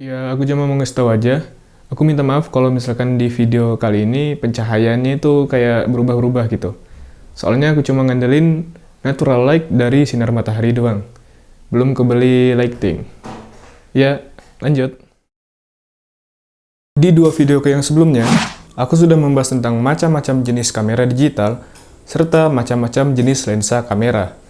Ya, aku cuma mau ngasih tahu aja. Aku minta maaf kalau misalkan di video kali ini pencahayaannya itu kayak berubah-ubah gitu. Soalnya aku cuma ngandelin natural light dari sinar matahari doang. Belum kebeli lighting. Ya, lanjut. Di dua video yang sebelumnya, aku sudah membahas tentang macam-macam jenis kamera digital serta macam-macam jenis lensa kamera.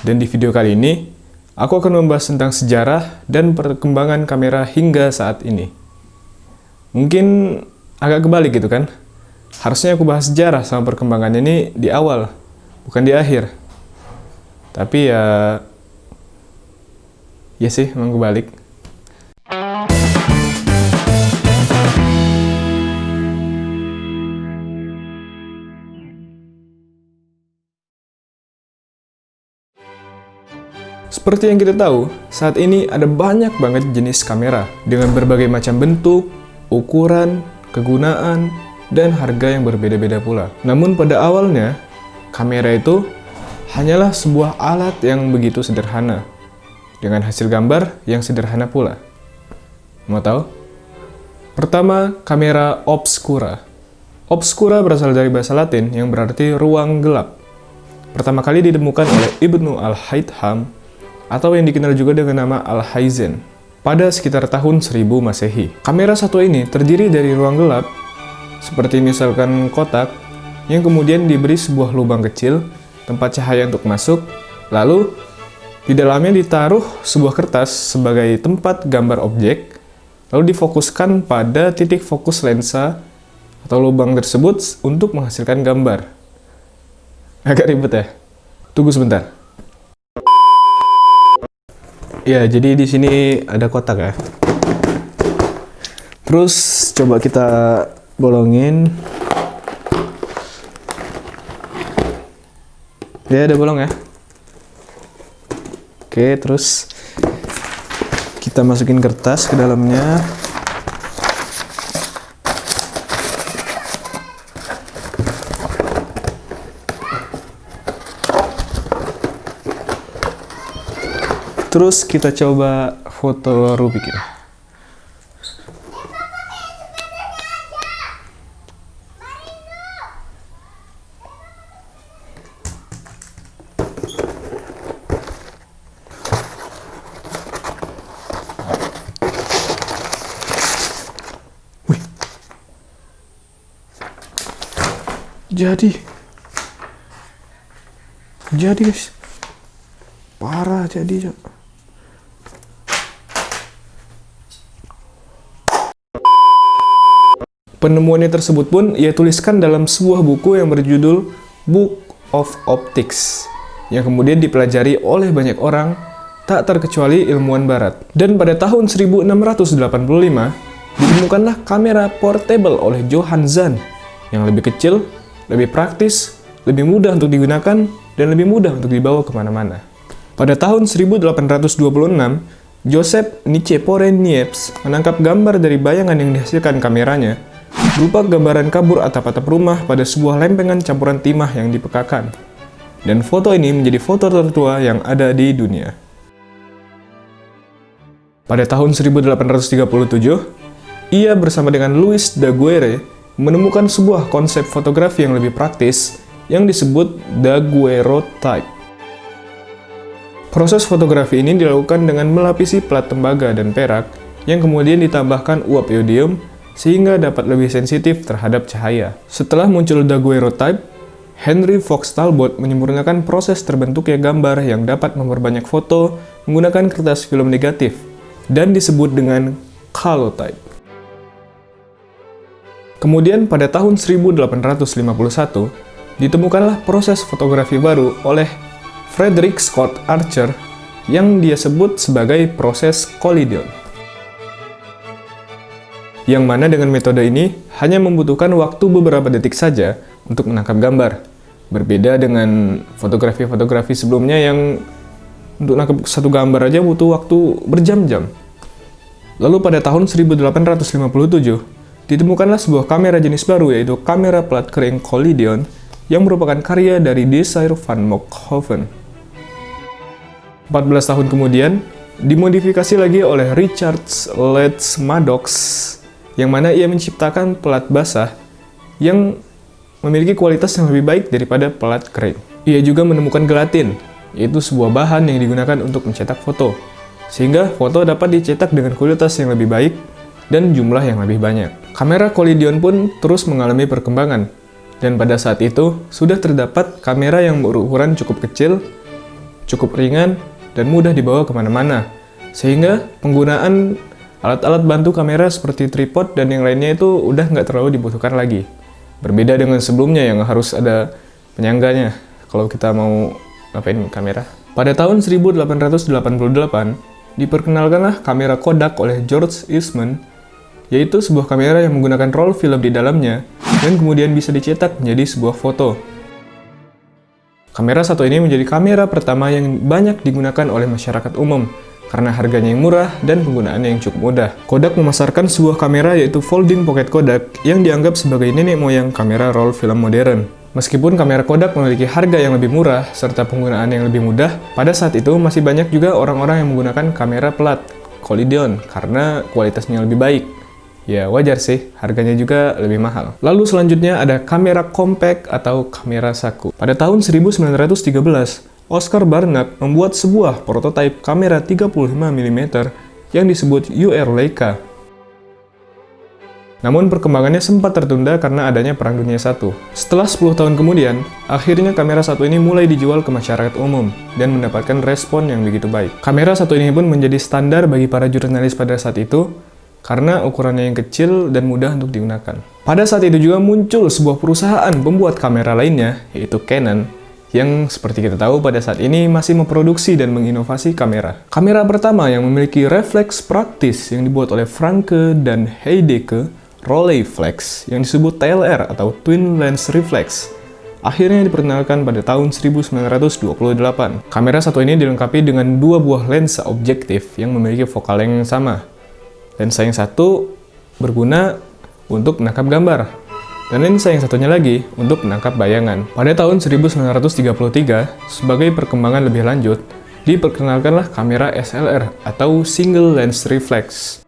Dan di video kali ini, aku akan membahas tentang sejarah dan perkembangan kamera hingga saat ini. Mungkin agak kebalik gitu kan? Harusnya aku bahas sejarah sama perkembangannya ini di awal, bukan di akhir. Tapi ya sih, emang kebalik. Seperti yang kita tahu, saat ini ada banyak banget jenis kamera dengan berbagai macam bentuk, ukuran, kegunaan, dan harga yang berbeda-beda pula. Namun pada awalnya, kamera itu hanyalah sebuah alat yang begitu sederhana, dengan hasil gambar yang sederhana pula. Mau tahu? Pertama, kamera obscura. Obscura berasal dari bahasa Latin yang berarti ruang gelap. Pertama kali ditemukan oleh Ibnu Al-Haytham, atau yang dikenal juga dengan nama Alhazen, pada sekitar tahun 1000 Masehi. Kamera satu ini terdiri dari ruang gelap, seperti misalkan kotak, yang kemudian diberi sebuah lubang kecil, tempat cahaya untuk masuk, lalu di dalamnya ditaruh sebuah kertas sebagai tempat gambar objek, lalu difokuskan pada titik fokus lensa atau lubang tersebut untuk menghasilkan gambar. Agak ribet ya? Tunggu sebentar. Ya, jadi di sini ada kotak ya. Terus coba kita bolongin. Ya, ada bolong ya. Oke, terus kita masukin kertas ke dalamnya. Terus kita coba foto Rubik ya. Wih. Jadi guys. Parah jadi. Penemuannya tersebut pun ia tuliskan dalam sebuah buku yang berjudul Book of Optics, yang kemudian dipelajari oleh banyak orang, tak terkecuali ilmuwan barat. Dan pada tahun 1685, ditemukanlah kamera portable oleh Johann Zahn, yang lebih kecil, lebih praktis, lebih mudah untuk digunakan, dan lebih mudah untuk dibawa kemana-mana. Pada tahun 1826, Joseph Nicephore Niepce menangkap gambar dari bayangan yang dihasilkan kameranya, berupa gambaran kabur atap-atap rumah pada sebuah lempengan campuran timah yang dipekakan. Dan foto ini menjadi foto tertua yang ada di dunia. Pada tahun 1837, ia bersama dengan Louis Daguerre menemukan sebuah konsep fotografi yang lebih praktis yang disebut daguerreotype. Proses fotografi ini dilakukan dengan melapisi plat tembaga dan perak yang kemudian ditambahkan uap iodium sehingga dapat lebih sensitif terhadap cahaya. Setelah muncul daguerreotype, Henry Fox Talbot menyempurnakan proses terbentuknya gambar yang dapat memperbanyak foto menggunakan kertas film negatif dan disebut dengan calotype. Kemudian pada tahun 1851, ditemukanlah proses fotografi baru oleh Frederick Scott Archer yang dia sebut sebagai proses collodion. Yang mana dengan metode ini hanya membutuhkan waktu beberapa detik saja untuk menangkap gambar. Berbeda dengan fotografi-fotografi sebelumnya yang untuk menangkap satu gambar aja butuh waktu berjam-jam. Lalu pada tahun 1857, ditemukanlah sebuah kamera jenis baru yaitu kamera plat kering collodion yang merupakan karya dari Desire van Mockhoven. 14 tahun kemudian, dimodifikasi lagi oleh Richard Letts Maddox, yang mana ia menciptakan pelat basah yang memiliki kualitas yang lebih baik daripada pelat kering. Ia juga menemukan gelatin, yaitu sebuah bahan yang digunakan untuk mencetak foto, sehingga foto dapat dicetak dengan kualitas yang lebih baik dan jumlah yang lebih banyak. Kamera Collodion pun terus mengalami perkembangan, dan pada saat itu sudah terdapat kamera yang berukuran cukup kecil, cukup ringan, dan mudah dibawa kemana-mana, sehingga penggunaan alat-alat bantu kamera seperti tripod dan yang lainnya itu udah nggak terlalu dibutuhkan lagi. Berbeda dengan sebelumnya yang harus ada penyangganya kalau kita mau ngapain kamera. Pada tahun 1888, diperkenalkanlah kamera Kodak oleh George Eastman, yaitu sebuah kamera yang menggunakan roll film di dalamnya dan kemudian bisa dicetak menjadi sebuah foto. Kamera satu ini menjadi kamera pertama yang banyak digunakan oleh masyarakat umum karena harganya yang murah dan penggunaannya yang cukup mudah. Kodak memasarkan sebuah kamera yaitu folding pocket Kodak yang dianggap sebagai nenek moyang kamera roll film modern. Meskipun kamera Kodak memiliki harga yang lebih murah serta penggunaan yang lebih mudah, pada saat itu masih banyak juga orang-orang yang menggunakan kamera pelat Collodion karena kualitasnya lebih baik. Ya wajar sih, harganya juga lebih mahal. Lalu selanjutnya ada kamera compact atau kamera saku. Pada tahun 1913, Oscar Barnack membuat sebuah prototipe kamera 35 mm yang disebut UR Leica. Namun perkembangannya sempat tertunda karena adanya Perang Dunia I. Setelah 10 tahun kemudian, akhirnya kamera satu ini mulai dijual ke masyarakat umum dan mendapatkan respon yang begitu baik. Kamera satu ini pun menjadi standar bagi para jurnalis pada saat itu, karena ukurannya yang kecil dan mudah untuk digunakan. Pada saat itu juga muncul sebuah perusahaan pembuat kamera lainnya, yaitu Canon, yang seperti kita tahu pada saat ini masih memproduksi dan menginovasi kamera. Kamera pertama yang memiliki refleks praktis yang dibuat oleh Franke dan Heidecke, Rolleiflex, yang disebut TLR atau Twin Lens Reflex, akhirnya diperkenalkan pada tahun 1928. Kamera satu ini dilengkapi dengan dua buah lensa objektif yang memiliki focal length yang sama. Lensa yang satu berguna untuk menangkap gambar, dan lensa yang satunya lagi untuk menangkap bayangan. Pada tahun 1933, sebagai perkembangan lebih lanjut, diperkenalkanlah kamera SLR atau Single Lens Reflex,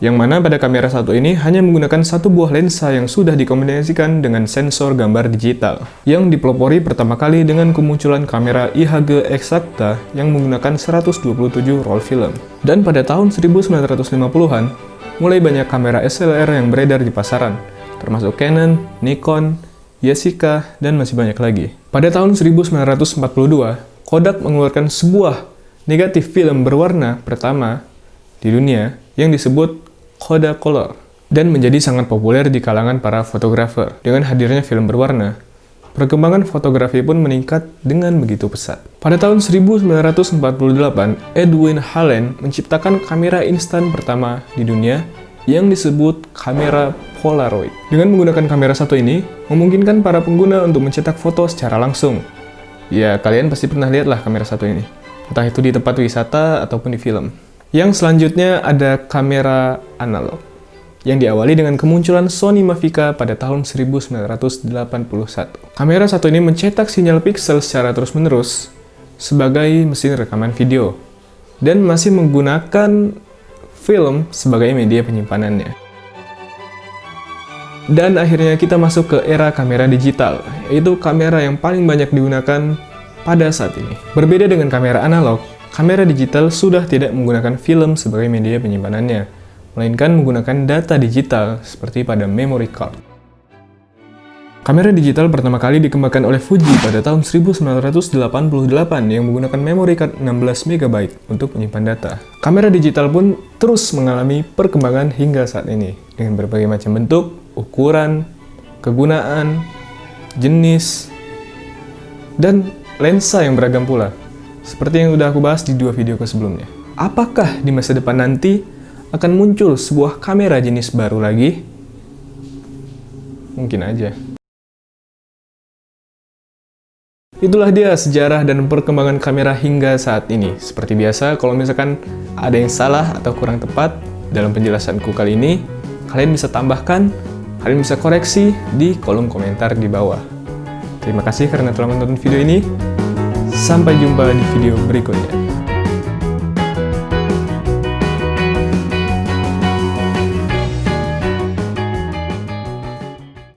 yang mana pada kamera satu ini hanya menggunakan satu buah lensa yang sudah dikombinasikan dengan sensor gambar digital, yang dipelopori pertama kali dengan kemunculan kamera IHG Exacta yang menggunakan 127 roll film. Dan pada tahun 1950-an, mulai banyak kamera SLR yang beredar di pasaran, termasuk Canon, Nikon, Yashica, dan masih banyak lagi. Pada tahun 1942, Kodak mengeluarkan sebuah negatif film berwarna pertama di dunia yang disebut Kodak Color dan menjadi sangat populer di kalangan para fotografer. Dengan hadirnya film berwarna, perkembangan fotografi pun meningkat dengan begitu pesat. Pada tahun 1948, Edwin Halen menciptakan kamera instan pertama di dunia yang disebut kamera Polaroid. Dengan menggunakan kamera satu ini, memungkinkan para pengguna untuk mencetak foto secara langsung. Ya, kalian pasti pernah lihatlah kamera satu ini, entah itu di tempat wisata ataupun di film. Yang selanjutnya ada kamera analog, yang diawali dengan kemunculan Sony Mavica pada tahun 1981. Kamera satu ini mencetak sinyal piksel secara terus-menerus sebagai mesin rekaman video, dan masih menggunakan film sebagai media penyimpanannya. Dan akhirnya kita masuk ke era kamera digital, yaitu kamera yang paling banyak digunakan pada saat ini. Berbeda dengan kamera analog, kamera digital sudah tidak menggunakan film sebagai media penyimpanannya, melainkan menggunakan data digital seperti pada memory card. Kamera digital pertama kali dikembangkan oleh Fuji pada tahun 1988 yang menggunakan memory card 16 MB untuk menyimpan data. Kamera digital pun terus mengalami perkembangan hingga saat ini, dengan berbagai macam bentuk, ukuran, kegunaan, jenis, dan lensa yang beragam pula. Seperti yang sudah aku bahas di 2 videoku sebelumnya. Apakah di masa depan nanti akan muncul sebuah kamera jenis baru lagi? Mungkin aja. Itulah dia sejarah dan perkembangan kamera hingga saat ini. Seperti biasa, kalau misalkan ada yang salah atau kurang tepat dalam penjelasanku kali ini, kalian bisa tambahkan, kalian bisa koreksi di kolom komentar di bawah. Terima kasih karena telah menonton video ini. Sampai jumpa di video berikutnya.